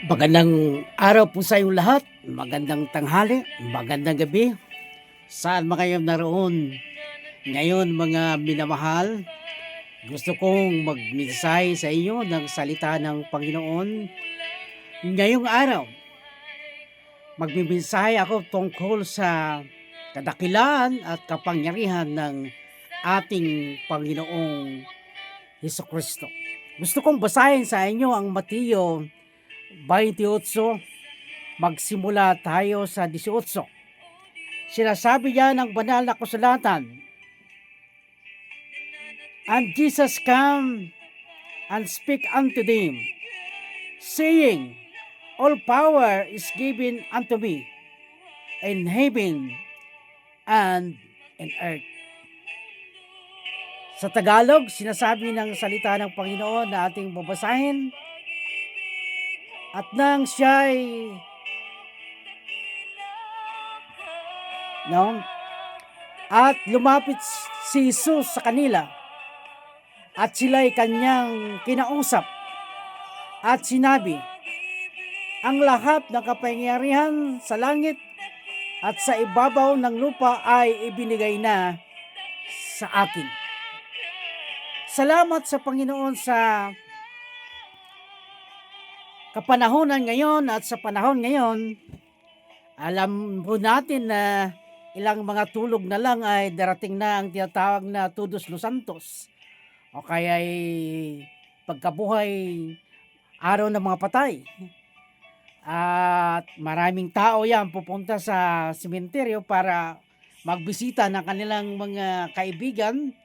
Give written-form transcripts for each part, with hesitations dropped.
Magandang araw po sa iyong lahat, magandang tanghali, magandang gabi, saan man kayo naroon. Ngayon mga minamahal, gusto kong magmensahe sa inyo ng salita ng Panginoon. Ngayong araw, magbimensahe ako tungkol sa kadakilaan at kapangyarihan ng ating Panginoong Hesukristo. Gusto kong basahin sa inyo ang Mateo 28. Magsimula tayo sa 18. Sinasabi niya ng banal na kasulatan, "And Jesus came and spake unto them, saying, All power is given unto me in heaven and in earth." Sa Tagalog, sinasabi ng salita ng Panginoon na ating babasahin, at nang siya'y at lumapit si Jesus sa kanila at sila'y kanyang kinausap at sinabi, "Ang lahat ng kapangyarihan sa langit at sa ibabaw ng lupa ay ibinigay na sa akin." Salamat sa Panginoon sa kapanahunan ngayon at sa panahon ngayon. Alam po natin na ilang mga tulog na lang ay darating na ang tinatawag na Todos los Santos o kaya ay pagkabuhay araw ng mga patay. At maraming tao yan pupunta sa sementeryo para magbisita ng kanilang mga kaibigan,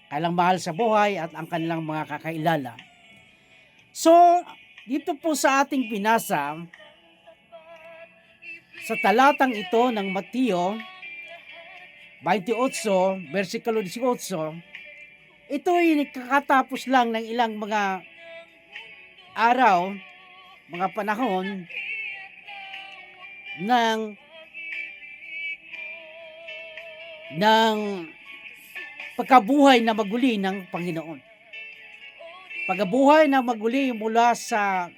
kanilang mahal sa buhay at ang kanilang mga kakailala. So, dito po sa ating binasa, sa talatang ito ng Mateo 28, versikulo 18, ito ay kakatapos lang ng ilang mga araw, mga panahon ng pagkabuhay na maguli ng Panginoon. Pagkabuhay na maguli mula sa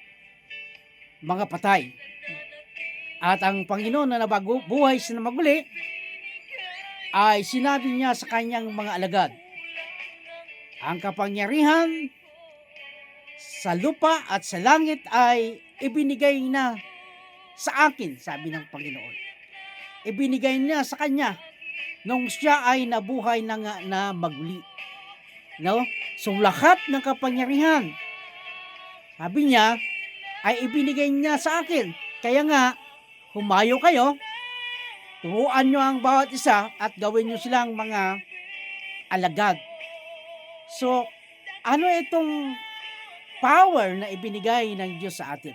mga patay. At ang Panginoon na nababuhay siya na maguli ay sinabi niya sa kanyang mga alagad, "Ang kapangyarihan sa lupa at sa langit ay ibinigay na sa akin," sabi ng Panginoon. Ibinigay niya sa kanya nung siya ay nabuhay na maguli. No? So lahat ng kapangyarihan, sabi niya, ay ibinigay niya sa akin. Kaya nga, humayo kayo, turuan nyo ang bawat isa at gawin nyo silang mga alagad. So, ano itong power na ibinigay ng Diyos sa atin?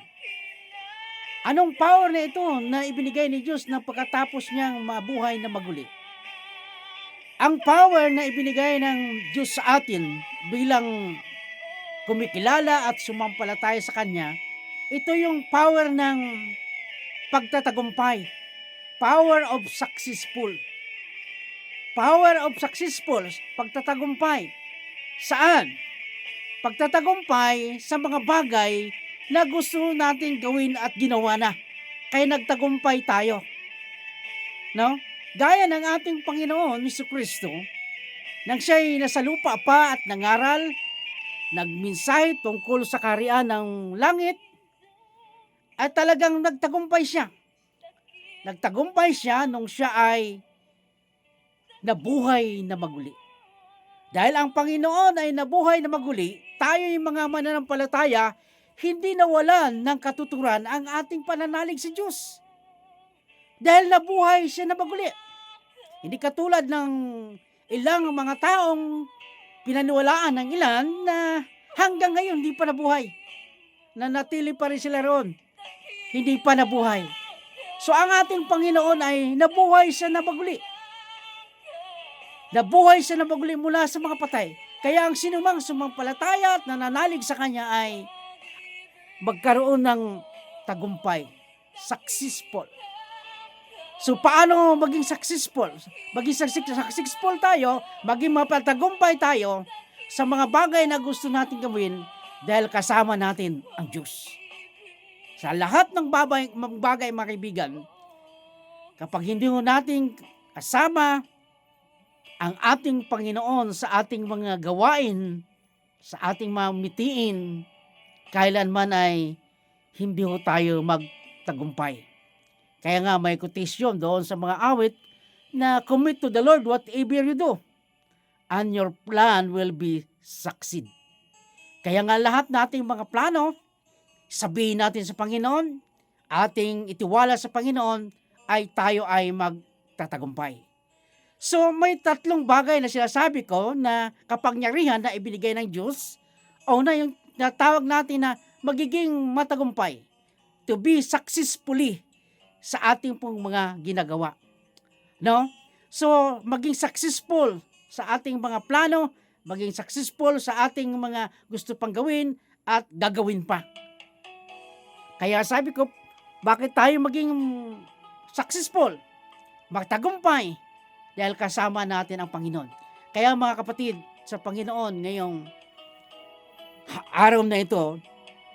Anong power na ito na ibinigay ni Diyos na pagkatapos niyang mabuhay na maguli? Ang power na ibinigay ng Diyos sa atin bilang kumikilala at sumampalataya sa Kanya, ito yung power ng pagtatagumpay. Power of successful. Power of successful, pagtatagumpay. Saan? Pagtatagumpay sa mga bagay na gusto natin gawin at ginawa na. Kaya nagtagumpay tayo. No? Gaya ng ating Panginoon Hesukristo, nang siya'y nasa lupa pa at nangaral, nagmensahe tungkol sa kaharian ng langit, at talagang nagtagumpay siya. Nagtagumpay siya nung siya ay nabuhay na maguli. Dahil ang Panginoon ay nabuhay na maguli, tayo yung mga mananampalataya, hindi nawalan ng katuturan ang ating pananalig sa Diyos. Dahil nabuhay siya na maguli. Hindi katulad ng ilang mga taong pinaniwalaan ng ilan na hanggang ngayon hindi pa nabuhay. Nanatili pa rin sila roon. Hindi pa nabuhay. So ang ating Panginoon ay nabuhay siya na maguli. Nabuhay siya na maguli mula sa mga patay. Kaya ang sinumang sumampalataya at nananalig sa Kanya ay magkaroon ng tagumpay. Successful. So paano maging successful? Maging successful tayo, maging mapatagumpay tayo sa mga bagay na gusto natin gawin dahil kasama natin ang Diyos. Sa lahat ng bagay mga kaibigan, kapag hindi ho natin kasama ang ating Panginoon sa ating mga gawain, sa ating mga mitiin, kailanman ay hindi ho tayo magtagumpay. Kaya nga may quotation doon sa mga awit na commit to the Lord whatever you do, and your plan will be succeed. Kaya nga lahat nating mga plano, sabihin natin sa Panginoon, ating itiwala sa Panginoon, ay tayo ay magtatagumpay. So may tatlong bagay na sinasabi ko na kapangyarihan na ibinigay ng Diyos. Una, yung natawag natin na magiging matagumpay, to be successfully sa ating pong mga ginagawa. No? So maging successful sa ating mga plano, maging successful sa ating mga gusto pang gawin at gagawin pa. Kaya sabi ko, bakit tayo maging successful, magtagumpay? Dahil kasama natin ang Panginoon. Kaya mga kapatid, sa Panginoon ngayong araw na ito,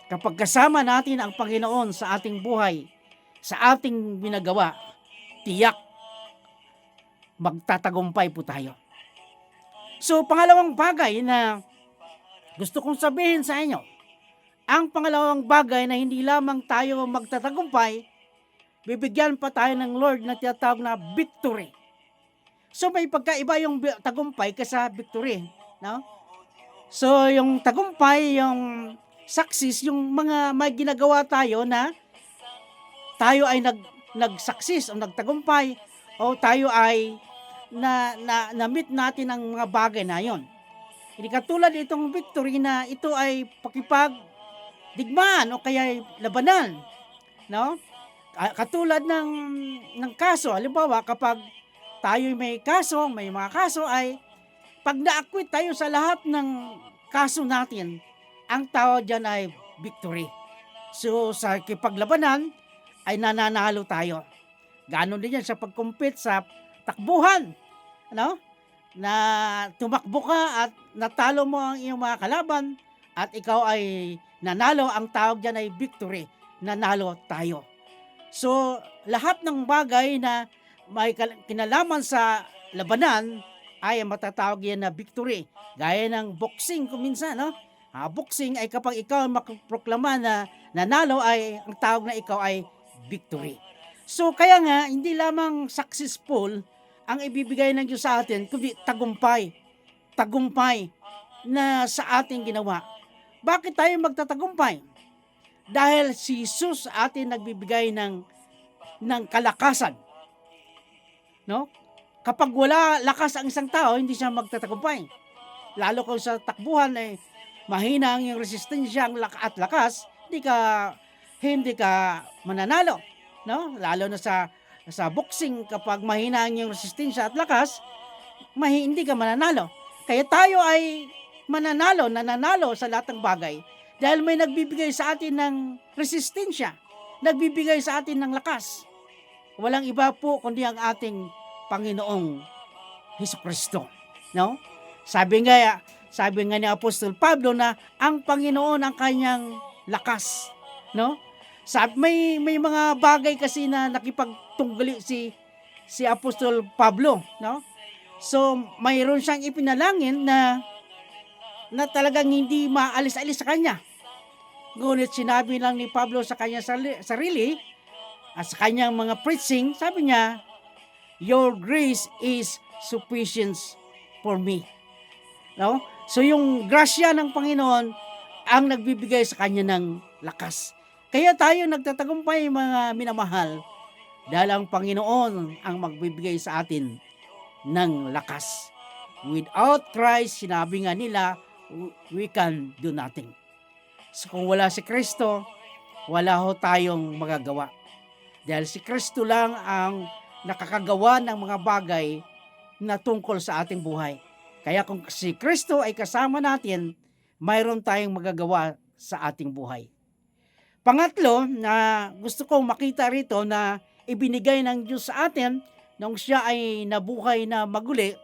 kapag kasama natin ang Panginoon sa ating buhay, sa ating ginagawa, tiyak magtatagumpay po tayo. So, pangalawang bagay na gusto kong sabihin sa inyo, ang pangalawang bagay na hindi lamang tayo magtatagumpay, bibigyan pa tayo ng Lord na tinatawag na victory. So may pagkaiba yung tagumpay kaysa victory, no? So yung tagumpay, yung success, yung mga may ginagawa tayo na tayo ay nag-success o nagtagumpay o tayo ay na-meet natin ang mga bagay na yon. Hindi katulad itong victory na ito ay pakipagdigmaan o kaya labanan, no? Katulad ng kaso, halimbawa kapag tayo may kaso, may mga kaso ay pag na-acquit tayo sa lahat ng kaso natin, ang tawag dyan ay victory. So sa kipaglabanan ay nananalo tayo. Ganon din yan sa pag-compete sa takbuhan, ano? Na tumakbo ka at natalo mo ang iyong mga kalaban at ikaw ay nanalo, ang tawag dyan ay victory. Nanalo tayo. So lahat ng bagay na may kinalaman sa labanan ay matatawag yan na victory. Gaya ng boxing kuminsan, no? Boxing ay kapag ikaw makaproklama na nanalo ay ang tawag na ikaw ay victory. So kaya nga, hindi lamang successful ang ibibigay ng Diyos sa atin, kundi tagumpay. Tagumpay na sa ating ginawa. Bakit tayo magtatagumpay? Dahil si Jesus sa atin nagbibigay ng kalakasan. No? Kapag wala lakas ang isang tao, hindi siya magtatagumpay. Lalo kung sa takbuhan ay mahina ang iyong resistensya at lakas, hindi ka mananalo, no? Lalo na sa boxing, kapag mahina ang iyong resistensya at lakas, hindi ka mananalo. Kaya tayo ay nananalo sa lahat ng bagay dahil may nagbibigay sa atin ng resistensya, nagbibigay sa atin ng lakas. Walang iba po kundi ang ating Panginoong Hesukristo, no? Sabi nga ni Apostol Pablo na ang Panginoon ang kanyang lakas, no? May mga bagay kasi na nakipagtunggali si Apostol Pablo, no? So mayroon siyang ipinalangin na talagang hindi maalis-alis sa kanya. Ngunit sinabi lang ni Pablo sa kanya sarili at sa kanyang mga preaching, sabi niya, "Your grace is sufficient for me." No? So yung grasya ng Panginoon ang nagbibigay sa kanya ng lakas. Kaya tayo nagtatagumpay, mga minamahal, dahil ang Panginoon ang magbibigay sa atin ng lakas. Without Christ, sinabi nga nila, we can do nothing. So kung wala si Kristo, wala ho tayong magagawa. Dahil si Kristo lang ang nakakagawa ng mga bagay na tungkol sa ating buhay. Kaya kung si Kristo ay kasama natin, mayroon tayong magagawa sa ating buhay. Pangatlo na gusto kong makita rito na ibinigay ng Diyos sa atin nung siya ay nabuhay na maguli,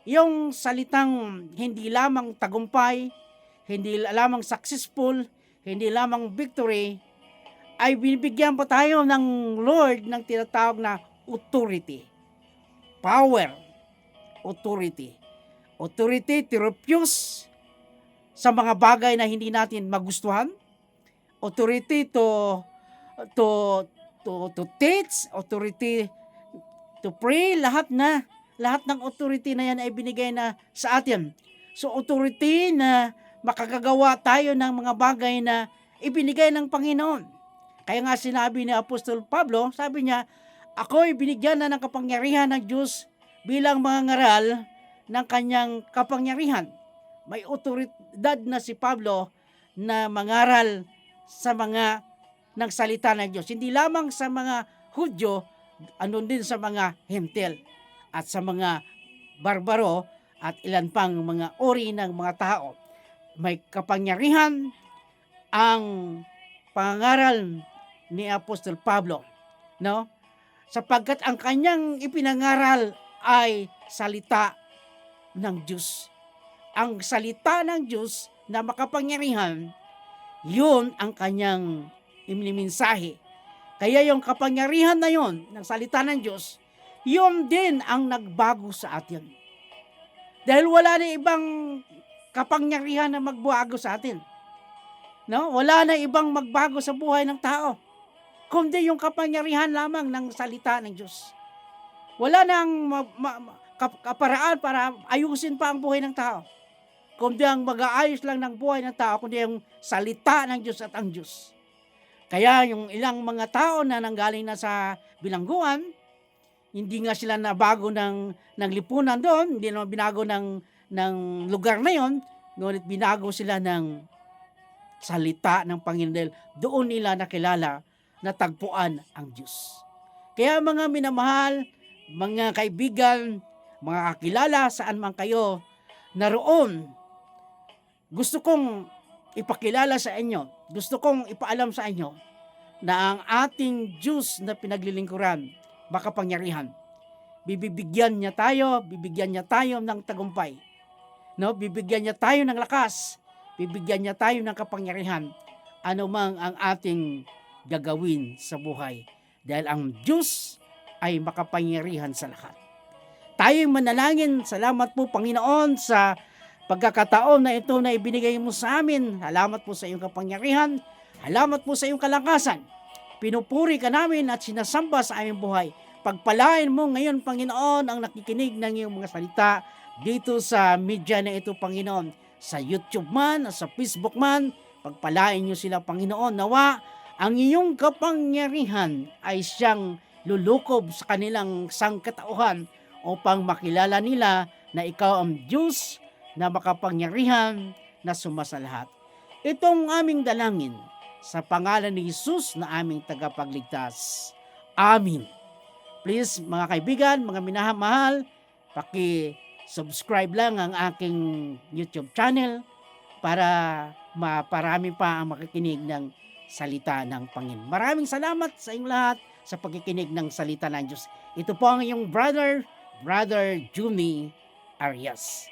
yung salitang hindi lamang tagumpay, hindi lamang successful, hindi lamang victory, ay binibigyan pa tayo ng Lord ng tinatawag na authority, power, authority. Authority to refuse sa mga bagay na hindi natin magustuhan. Authority to teach, authority to pray, lahat ng authority na yan ay binigay na sa atin. So authority na makakagawa tayo ng mga bagay na ibinigay ng Panginoon. Kaya nga sinabi ni Apostol Pablo, sabi niya, ako'y binigyan na ng kapangyarihan ng Diyos bilang mangangaral ng kanyang kapangyarihan. May otoridad na si Pablo na mangaral sa mga nagsalita ng Diyos. Hindi lamang sa mga Hudyo, ano din sa mga Hentil at sa mga barbaro at ilan pang mga uri ng mga tao. May kapangyarihan ang pangaral ni Apostol Pablo, no? Sapagkat ang kanyang ipinangaral ay salita ng Diyos. Ang salita ng Diyos na makapangyarihan, yun ang kanyang imiminsahe. Kaya yung kapangyarihan na yun, ng salita ng Diyos, yun din ang nagbago sa atin. Dahil wala na ibang kapangyarihan na magbago sa atin. No? Wala na ibang magbago sa buhay ng tao, kundi yung kapangyarihan lamang ng salita ng Diyos. Wala nang kaparaan para ayusin pa ang buhay ng tao, kundi ang mag-aayos lang ng buhay ng tao, kundi yung salita ng Diyos at ang Diyos. Kaya yung ilang mga tao na nanggaling na sa bilangguan, hindi nga sila nabago ng lipunan doon, hindi naman binago ng lugar na yon, ngunit binago sila ng salita ng Panginoon dahil doon nila nakilala na tagpuan ang Diyos. Kaya mga minamahal, mga kaibigan, mga kakilala, saan man kayo naroon, gusto kong ipakilala sa inyo, gusto kong ipaalam sa inyo na ang ating Diyos na pinaglilingkuran, makapangyarihan, bibigyan niya tayo ng tagumpay. No? Bibigyan niya tayo ng lakas, bibigyan niya tayo ng kapangyarihan, anumang ang ating gagawin sa buhay. Dahil ang Diyos ay makapangyarihan sa lahat. Tayo'y manalangin. Salamat po, Panginoon, sa pagkakataon na ito na ibinigay mo sa amin. Salamat po sa iyong kapangyarihan. Salamat po sa iyong kalakasan. Pinupuri ka namin at sinasamba sa aming buhay. Pagpalain mo ngayon, Panginoon, ang nakikinig ng iyong mga salita dito sa media na ito, Panginoon. Sa YouTube man, sa Facebook man, pagpalain niyo sila, Panginoon. Nawa, ang iyong kapangyarihan ay siyang lulukob sa kanilang sangkatauhan upang makilala nila na ikaw ang Diyos na makapangyarihan na sumasalahat. Itong aming dalangin sa pangalan ni Jesus na aming tagapagligtas. Amen. Please, mga kaibigan, mga minamahal, paki-subscribe lang ang aking YouTube channel para maparami pa ang makikinig ng salita ng Panginoon. Maraming salamat sa inyong lahat sa pagkikinig ng salita ng Diyos. Ito po ang iyong brother Juni Arias.